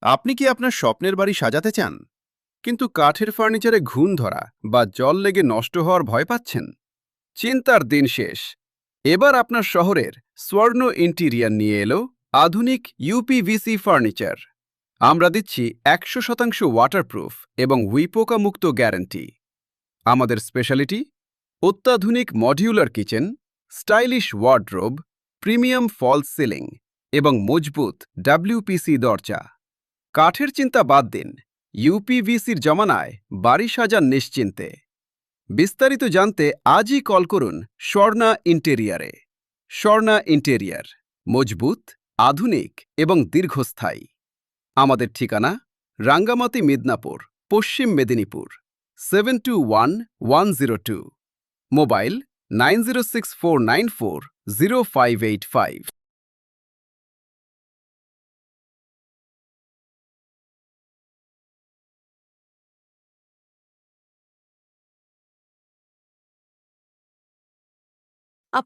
আপনি কি আপনার স্বপ্নের বাড়ি সাজাতে চান কিন্তু কাঠের ফার্নিচারে ঘুণ ধরা বা জল লেগে নষ্ট হওয়ার ভয় পাচ্ছেন? চিন্তার দিন শেষ। এবার আপনার শহরের স্বর্ণ ইন্টিরিয়ার নিয়ে এলো আধুনিক ইউপিভিসি ফার্নিচার। আমরা দিচ্ছি 100% ওয়াটারপ্রুফ এবং উইপোকা মুক্ত গ্যারান্টি। আমাদের স্পেশালিটি অত্যাধুনিক modular kitchen, stylish wardrobe, premium false ceiling এবং মজবুত ডাব্লিউপিসি দরজা। কাঠের চিন্তা বাদ দিন, ইউপিভিসির জমানায় বাড়ি সাজান নিশ্চিন্তে। বিস্তারিত জানতে আজই কল করুন স্বর্ণা ইন্টেরিয়ারে। স্বর্ণা ইন্টেরিয়ার মজবুত, আধুনিক এবং দীর্ঘস্থায়ী। আমাদের ঠিকানা রাঙ্গামাটি মিদনাপুর, পশ্চিম মেদিনীপুর 721102। মোবাইল 9064940585।